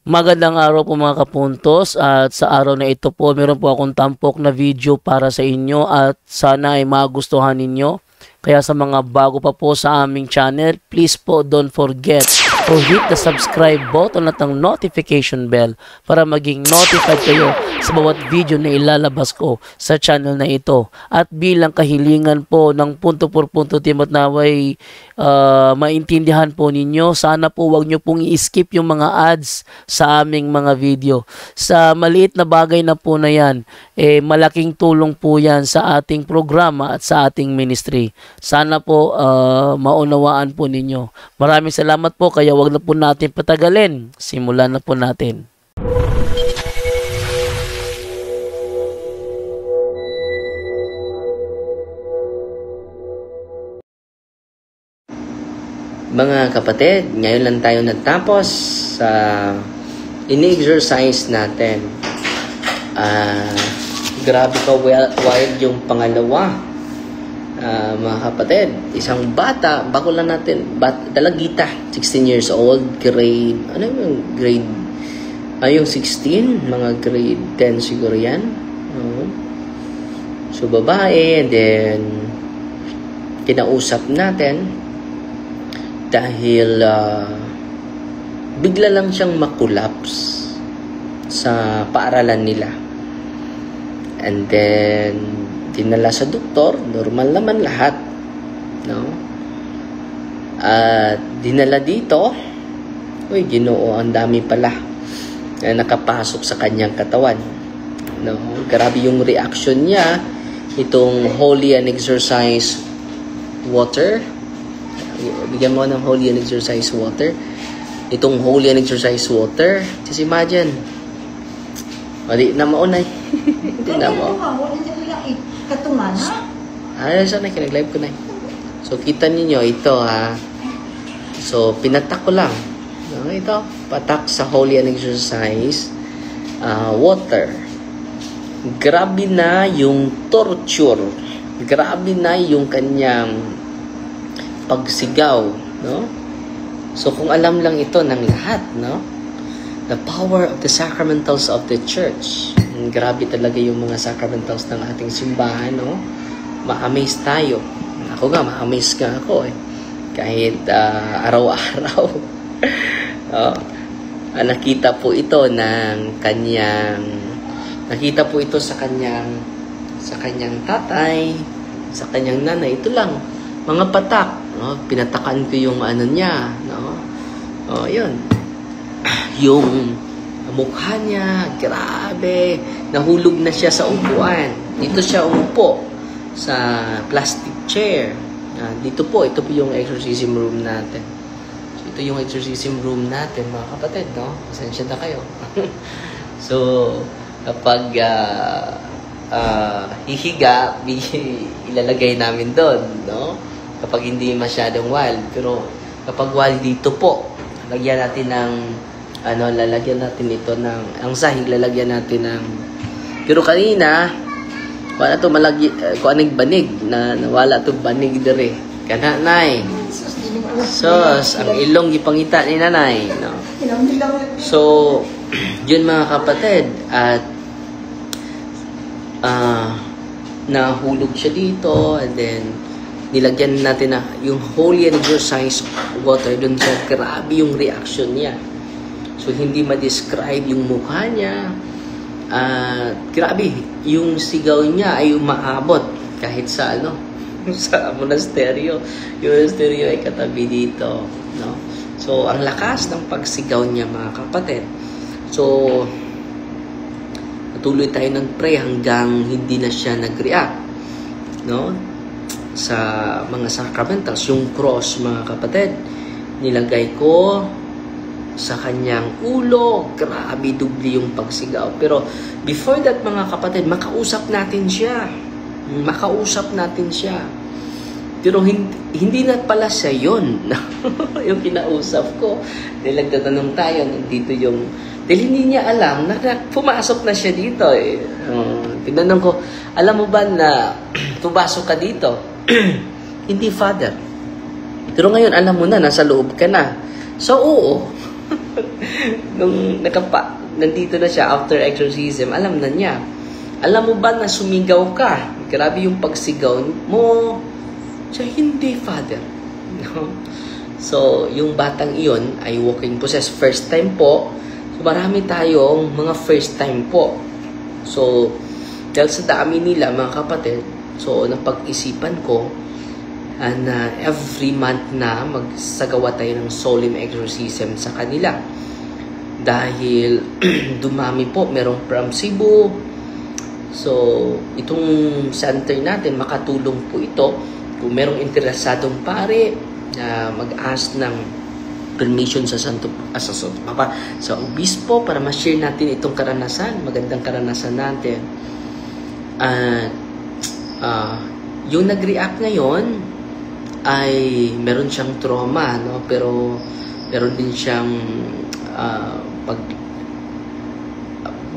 Magandang araw po mga kapuntos, at sa araw na ito po meron po akong tampok na video para sa inyo at sana ay magustuhan ninyo. Kaya sa mga bago pa po sa aming channel, please po don't forget to hit the subscribe button at ang notification bell para maging notified kayo sa bawat video na ilalabas ko sa channel na ito. At bilang kahilingan po ng punto por punto team at naway maintindihan po ninyo, sana po wag nyo pong i-skip yung mga ads sa aming mga video. Sa maliit na bagay na po na yan, malaking tulong po yan sa ating programa at sa ating ministry. Sana po maunawaan po ninyo. Maraming salamat po, kaya wag na po natin patagalin. Simulan na po natin. Mga kapatid, ngayon lang tayo natapos sa ini-exercise natin. Grabe ka wild yung pangalawa. Mga kapatid, isang bata, bako lang natin, dalagita, 16 years old, grade, ano yung grade, yung 16, mga grade 10 siguro yan. So, babae, and then, kinausap natin, dahil bigla lang siyang makulaps sa paaralan nila. And then, dinala sa doktor, normal naman lahat, no? At dinala dito, uy, Ginoo, ang dami pala na nakapasok sa kanyang katawan, no? Grabe yung reaction niya. Itong Holy and Exercise water, bigyan mo ng Holy and Exercise water. Itong Holy and Exercise water, just imagine, mali na maunay. Hindi na mo. Katungan, ha? Sana kinag-live ko na. So, kita niyo ito, ha. So, pinatak ko lang. No, ito, patak sa Holy and Exercise water. Grabe na yung torture. Grabe na yung kanyang pagsigaw, no? So, kung alam lang ito ng lahat, no? The power of the sacramentals of the church. Grabe talaga yung mga sacramentals ng ating simbahan, no? Ma-amaze tayo. Ako nga, ma-amaze ka ako, eh. Kahit araw-araw. Nakita po ito ng kanyang, nakita po ito sa kanyang tatay, sa kanyang nanay. Ito lang, mga patak, no? Pinatakan ko yung ano niya, no? Yun. Yung mukha niya, grabe. Nahulog na siya sa upuan. Dito siya umupo sa plastic chair. Dito po, ito po yung exorcism room natin. So, ito yung exorcism room natin, mga kapatid, no? Pasensya na kayo. So, kapag hihiga, ilalagay namin doon, no? Kapag hindi masyadong wild. Pero kapag wild, dito po, lagyan natin ng lalagyan natin ito ng ang sahig, lalagyan natin ng, pero kanina wala to malagi kung anong banig na nawala to banig dire kana nay. Sos, ang ilong gipangita ni nanay, no? So, yun mga kapatid, at nahulog siya dito, and then nilagyan natin na yung Holy and Exercise water dun sa, grabe yung reaction niya. So, hindi ma-describe yung mukha niya. Grabe, yung sigaw niya ay umaabot kahit sa sa monasteryo. Yung monasteryo ay katabi dito, no? So, ang lakas ng pagsigaw niya, mga kapatid. So, patuloy tayo ng pray hanggang hindi na siya nag-react, no? Sa mga sacramentals, yung cross, mga kapatid, nilagay ko sa kanyang ulo. Grabe, dubli yung pagsigaw. Pero before that, mga kapatid, makausap natin siya. Pero hindi na pala siya yun. Yung kinausap ko. Dahil nagtatanong tayo, nandito yung, dahil hindi niya alam na pumasok na siya dito, eh. Tinanong ko, alam mo ba na pumasok ka dito? Hindi, Father. Pero ngayon, alam mo na, nasa loob ka na. So, oo. Nung nandito na siya after exorcism, alam na niya. Alam mo ba na sumigaw ka? Grabe yung pagsigaw mo. Siya, hindi, Father. No? So, yung batang iyon ay walking possessed. First time po. So, marami tayong mga first time po. So, dahil sa dami nila, mga kapatid, so, napag-isipan ko na every month na magsagawa tayo ng solemn exorcism sa kanila. Dahil dumami po, merong from Cebu. So, itong center natin, makatulong po ito kung merong interesadong pare na mag-ask ng permission sa Papa, sa obispo para ma-share natin itong karanasan, magandang karanasan natin. At yung nag-react ngayon ay meron siyang trauma, no? Pero meron din siyang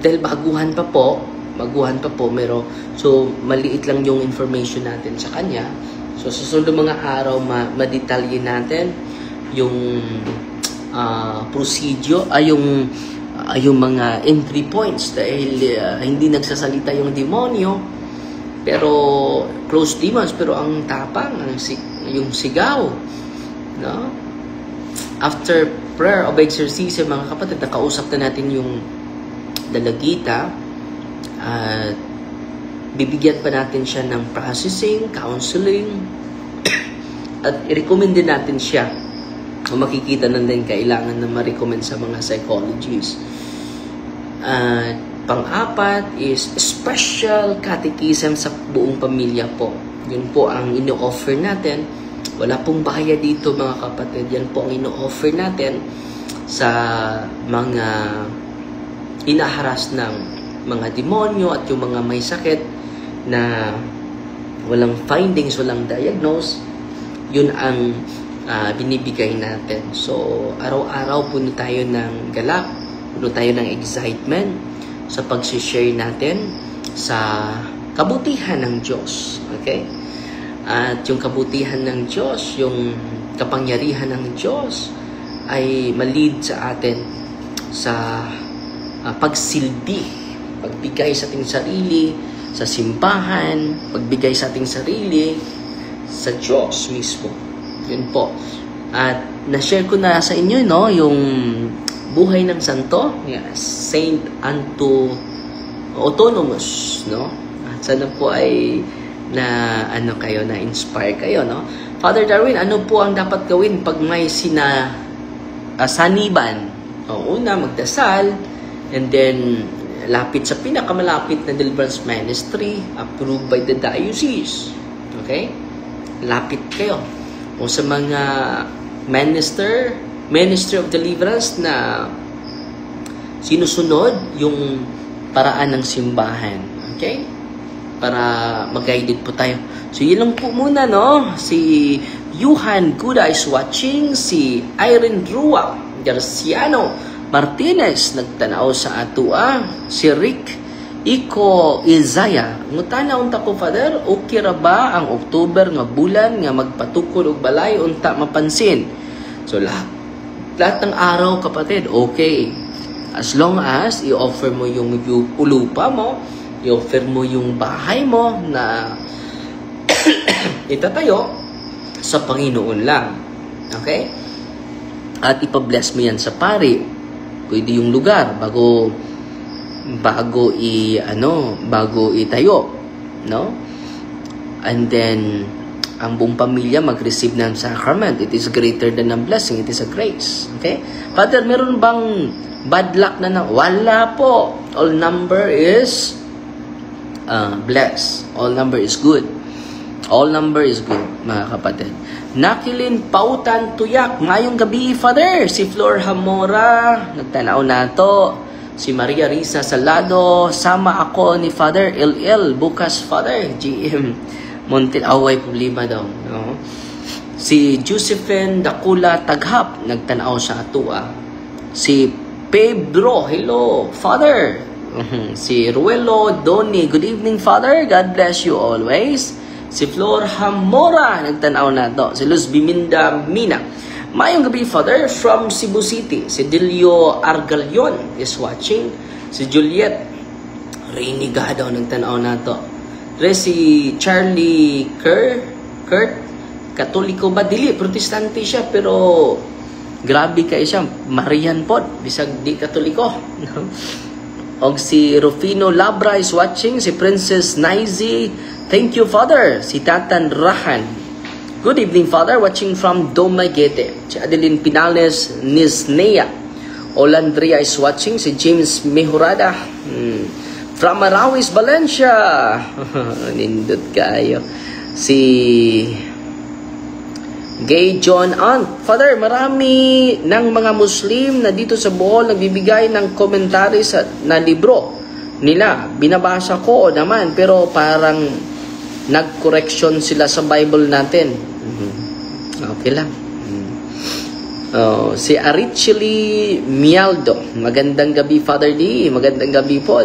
dahil baguhan pa po, pero so maliit lang yung information natin sa kanya. So sa susunod mga araw ma-detalye natin yung procedure yung mga entry points dahil hindi nagsasalita yung demonyo pero close demons, pero ang tapang yung sigaw, no? After prayer of exorcism, mga kapatid, nakausap na natin yung dalagita at bibigyan pa natin siya ng processing, counseling at i-recommend din natin siya kung makikita na din kailangan na ma-recommend sa mga psychologists. At pang-apat is special catechism sa buong pamilya po. Yun po ang ino-offer natin. Wala pong bahaya dito, mga kapatid. Yan po ang ino-offer natin sa mga inaharas ng mga demonyo at yung mga may sakit na walang findings, walang diagnose. Yun ang binibigay natin. So, araw-araw puno tayo ng galak, puno tayo ng excitement sa pag-share natin sa kabutihan ng Diyos. Okay? At yung kabutihan ng Diyos, yung kapangyarihan ng Diyos ay malid sa atin sa pagsilbi, pagbigay sa ating sarili, sa simbahan, pagbigay sa ating sarili, sa Diyos mismo. Yun po. At na-share ko na sa inyo, no, yung buhay ng santo, Saint Autonomous, no? At sana po ay na-inspire kayo, no? Father Darwin, ano po ang dapat gawin pag may saniban? Una, magdasal, and then lapit sa pinakamalapit na deliverance ministry approved by the diocese. Okay? Lapit kayo. O sa mga ministry of deliverance na sinusunod yung paraan ng simbahan. Okay? Para mag-guided po tayo. So, yun lang po muna, no? Si Johan Guda is watching. Si Irene Rua Garciano Martinez nagtanaw sa atua. Si Rick Iko Izaya. Ngutana unta ko, Father, okay ra ba ang October nga bulan nga magpatukod og balay unta mapansin? So, lahat ng araw, kapatid, okay. As long as i-offer mo yung lupa mo, i-offer mo yung bahay mo na itatayo sa Panginoon lang. Okay? At ipabless mo yan sa pari. Pwede yung lugar bago itayo, no? And then ang buong pamilya mag-receive ng sacrament. It is greater than a blessing. It is a grace. Okay? Father, meron bang bad luck na? Wala po. All number is blessed. All number is good. All number is good, mga kapatid. Nakilin Pautan Tuyak. Ngayong gabi, Father. Si Flor Hamora. Nagtanaw na to. Si Maria Risa Salado. Sama ako ni Father LL. Bukas, Father. GM. Montil. Away problema daw. No? Si Josephine Dakula Taghap. Nagtanaw sa atua. Si Pedro. Hello, Father. Si Ruelo Doni. Good evening, Father. God bless you always. Si Flor Hamora, nagtanaw na to. Si Luz Biminda Mina. Mayong gabi, Father, from Cebu City. Si Delio Argalion is watching. Si Juliet Reiniga daw nagtanaw na to. Re si Charlie Kurt, Katoliko ba? Dili, protestante siya, pero grabe kayo siya. Marian pod, bisag di Katoliko. Og si Rufino Labra is watching. Si Princess Naizi, thank you, Father. Si Tatan Rahan, good evening, Father, watching from Dumaguete. Si Adeline Pinales Nisnea Olandria is watching. Si James Mejorada from Marawis, Valencia. Nindot kayo. Si Gay John Ant, Father, marami ng mga Muslim na dito sa Bohol nagbibigay ng komentary na libro nila. Binabasa ko naman, pero parang nag-correction sila sa Bible natin. Okay lang. Si Arichili Mialdo, magandang gabi, Father D. Magandang gabi po.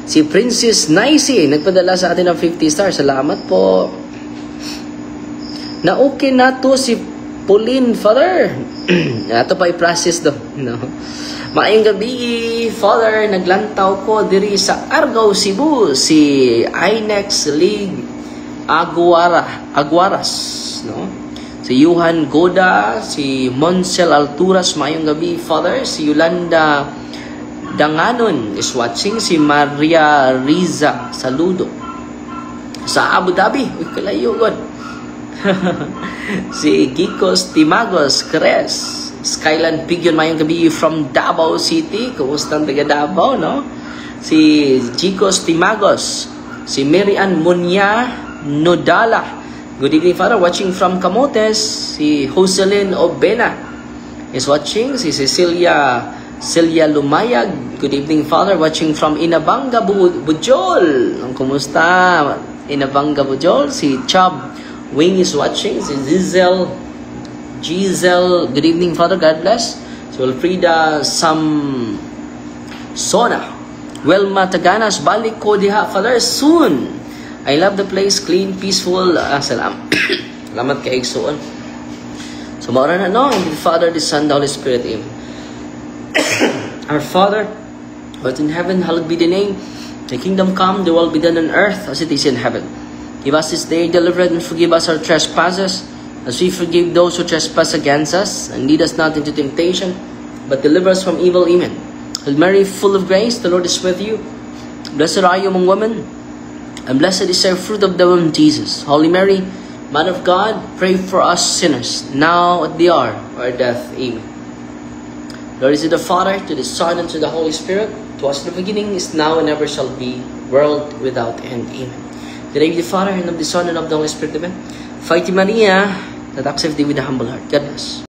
Si Princess Nicey, nagpadala sa atin ng 50 stars. Salamat po. Na okay na to si Pauline, Father. Ito pa i-process do. No? Maayong gabi, Father. Naglantaw ko diri sa Argao, Cebu. Si Inex League Aguaras. No? Si Johan Goda. Si Monsel Alturas. Maayong gabi, Father. Si Yolanda Danganon is watching. Si Maria Riza, saludo. Sa Abu Dhabi. Uy, kalayo, God. Si Gikos Timagos Cres, Skyland Pigeon, mayong gabi from Davao City. Kumusta ang taga Davao, no? Si Gikos Timagos. Si Mary Ann Munya Nodala, good evening, Father, watching from Camotes. Si Jocelyn Obena is watching. Si Celia Lumayag, good evening, Father, watching from Inabanga, Bujol. Kumusta, Inabanga, Bujol? Si Chub Wing is watching. Si Giselle, good evening, Father, God bless. Si Wilfrida Sona, Welma Taganas, balik ko diha, Father, soon. I love the place, clean, peaceful. Salamat kay Igsoon. So, maura na, no? In the Father, the Son, the Holy Spirit, Amen. Our Father, who art in heaven, hallowed be thy name. Thy kingdom come, thy will be done on earth as it is in heaven. Give us this day deliverance, and forgive us our trespasses, as we forgive those who trespass against us. And lead us not into temptation, but deliver us from evil. Amen. Hail Mary, full of grace, the Lord is with you. Blessed are you among women, and blessed is the fruit of the womb, Jesus. Holy Mary, Mother of God, pray for us sinners, now at the hour of our death. Amen. Glory to the Father, to the Son, and to the Holy Spirit, to us in the beginning, is now, and ever shall be, world without end. Amen. In the name of the Father, and of the Son, and of the Holy Spirit. Amen. Fighting Maria, that accepts thee with a humble heart. God bless.